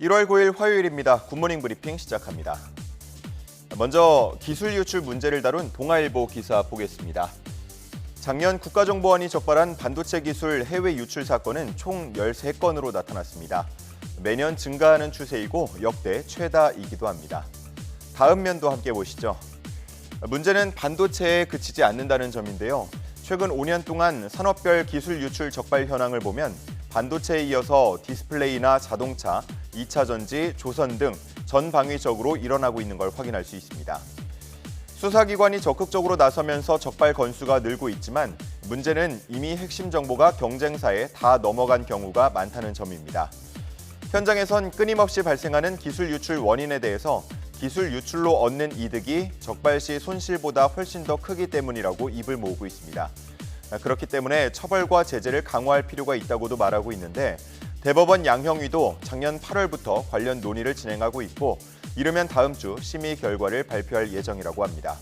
1월 9일 화요일입니다. 굿모닝 브리핑 시작합니다. 먼저 기술 유출 문제를 다룬 동아일보 기사 보겠습니다. 작년 국가정보원이 적발한 반도체 기술 해외 유출 사건은 총 13건으로 나타났습니다. 매년 증가하는 추세이고 역대 최다이기도 합니다. 다음 면도 함께 보시죠. 문제는 반도체에 그치지 않는다는 점인데요. 최근 5년 동안 산업별 기술 유출 적발 현황을 보면 반도체에 이어서 디스플레이나 자동차, 2차 전지, 조선 등 전방위적으로 일어나고 있는 걸 확인할 수 있습니다. 수사기관이 적극적으로 나서면서 적발 건수가 늘고 있지만 문제는 이미 핵심 정보가 경쟁사에 다 넘어간 경우가 많다는 점입니다. 현장에선 끊임없이 발생하는 기술 유출 원인에 대해서 기술 유출로 얻는 이득이 적발 시 손실보다 훨씬 더 크기 때문이라고 입을 모으고 있습니다. 그렇기 때문에 처벌과 제재를 강화할 필요가 있다고도 말하고 있는데 대법원 양형위도 작년 8월부터 관련 논의를 진행하고 있고 이르면 다음 주 심의 결과를 발표할 예정이라고 합니다.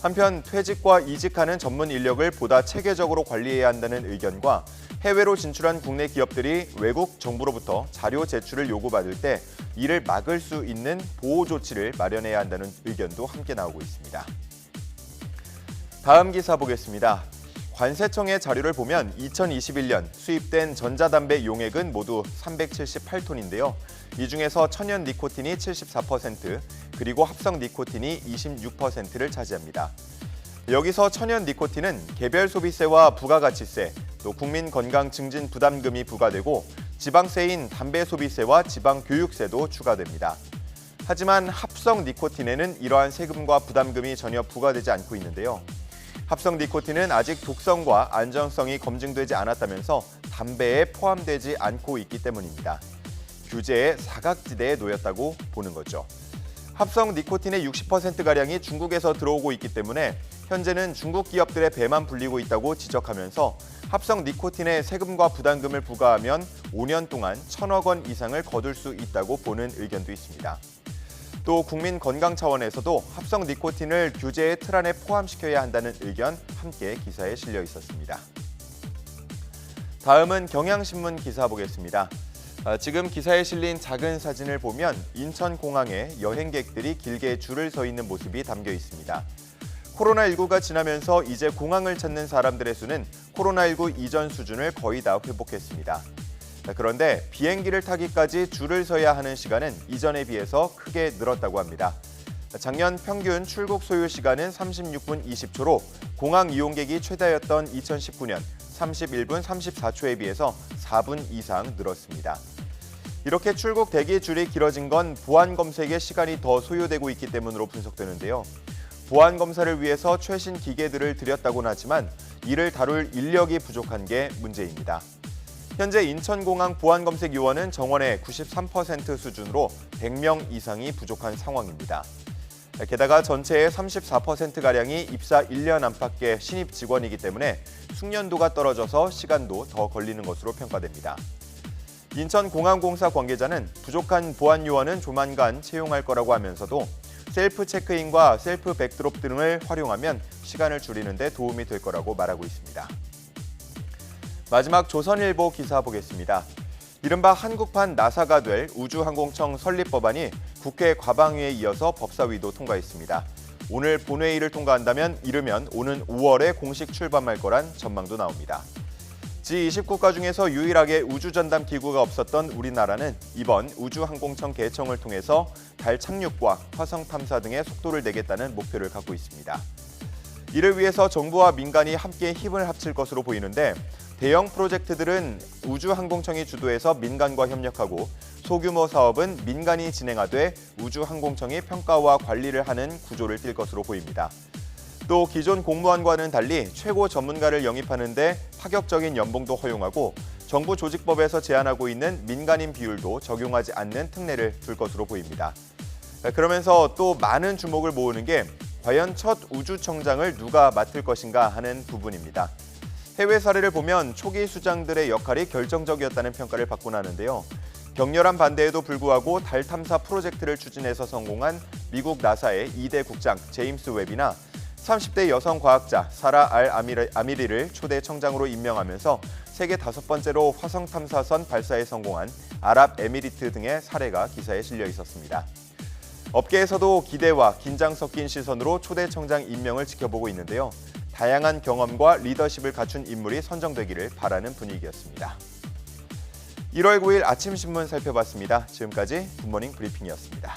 한편 퇴직과 이직하는 전문 인력을 보다 체계적으로 관리해야 한다는 의견과 해외로 진출한 국내 기업들이 외국 정부로부터 자료 제출을 요구받을 때 이를 막을 수 있는 보호 조치를 마련해야 한다는 의견도 함께 나오고 있습니다. 다음 기사 보겠습니다. 관세청의 자료를 보면 2021년 수입된 전자담배 용액은 모두 378톤인데요. 이 중에서 천연 니코틴이 74%, 그리고 합성 니코틴이 26%를 차지합니다. 여기서 천연 니코틴은 개별 소비세와 부가가치세, 또 국민건강증진부담금이 부과되고 지방세인 담배 소비세와 지방교육세도 추가됩니다. 하지만 합성 니코틴에는 이러한 세금과 부담금이 전혀 부과되지 않고 있는데요. 합성 니코틴은 아직 독성과 안전성이 검증되지 않았다면서 담배에 포함되지 않고 있기 때문입니다. 규제의 사각지대에 놓였다고 보는 거죠. 합성 니코틴의 60%가량이 중국에서 들어오고 있기 때문에 현재는 중국 기업들의 배만 불리고 있다고 지적하면서 합성 니코틴에 세금과 부담금을 부과하면 5년 동안 1,000억 원 이상을 거둘 수 있다고 보는 의견도 있습니다. 또 국민 건강 차원에서도 합성 니코틴을 규제의 틀 안에 포함시켜야 한다는 의견 함께 기사에 실려 있었습니다. 다음은 경향신문 기사 보겠습니다. 지금 기사에 실린 작은 사진을 보면 인천공항에 여행객들이 길게 줄을 서 있는 모습이 담겨 있습니다. 코로나19가 지나면서 이제 공항을 찾는 사람들의 수는 코로나19 이전 수준을 거의 다 회복했습니다. 그런데 비행기를 타기까지 줄을 서야 하는 시간은 이전에 비해서 크게 늘었다고 합니다. 작년 평균 출국 소요 시간은 36분 20초로 공항 이용객이 최다였던 2019년 31분 34초에 비해서 4분 이상 늘었습니다. 이렇게 출국 대기 줄이 길어진 건 보안 검색에 시간이 더 소요되고 있기 때문으로 분석되는데요. 보안 검사를 위해서 최신 기계들을 들였다고는 하지만 이를 다룰 인력이 부족한 게 문제입니다. 현재 인천공항 보안검색 요원은 정원의 93% 수준으로 100명 이상이 부족한 상황입니다. 게다가 전체의 34%가량이 입사 1년 안팎의 신입 직원이기 때문에 숙련도가 떨어져서 시간도 더 걸리는 것으로 평가됩니다. 인천공항공사 관계자는 부족한 보안 요원은 조만간 채용할 거라고 하면서도 셀프 체크인과 셀프 백드롭 등을 활용하면 시간을 줄이는 데 도움이 될 거라고 말하고 있습니다. 마지막 조선일보 기사 보겠습니다. 이른바 한국판 나사가 될 우주항공청 설립 법안이 국회 과방위에 이어서 법사위도 통과했습니다. 오늘 본회의를 통과한다면 이르면 오는 5월에 공식 출범할 거란 전망도 나옵니다. 지20국가 중에서 유일하게 우주전담 기구가 없었던 우리나라는 이번 우주항공청 개청을 통해서 달 착륙과 화성 탐사 등의 속도를 내겠다는 목표를 갖고 있습니다. 이를 위해서 정부와 민간이 함께 힘을 합칠 것으로 보이는데 대형 프로젝트들은 우주항공청이 주도해서 민간과 협력하고 소규모 사업은 민간이 진행하되 우주항공청이 평가와 관리를 하는 구조를 띌 것으로 보입니다. 또 기존 공무원과는 달리 최고 전문가를 영입하는 데 파격적인 연봉도 허용하고 정부 조직법에서 제한하고 있는 민간인 비율도 적용하지 않는 특례를 둘 것으로 보입니다. 그러면서 또 많은 주목을 모으는 게 과연 첫 우주청장을 누가 맡을 것인가 하는 부분입니다. 해외 사례를 보면 초기 수장들의 역할이 결정적이었다는 평가를 받곤 하는데요. 격렬한 반대에도 불구하고 달 탐사 프로젝트를 추진해서 성공한 미국 나사의 2대 국장 제임스 웹이나 30대 여성 과학자 사라 아미리를 초대 청장으로 임명하면서 세계 5번째로 화성 탐사선 발사에 성공한 아랍에미리트 등의 사례가 기사에 실려 있었습니다. 업계에서도 기대와 긴장 섞인 시선으로 초대청장 임명을 지켜보고 있는데요. 다양한 경험과 리더십을 갖춘 인물이 선정되기를 바라는 분위기였습니다. 1월 9일 아침 신문 살펴봤습니다. 지금까지 굿모닝 브리핑이었습니다.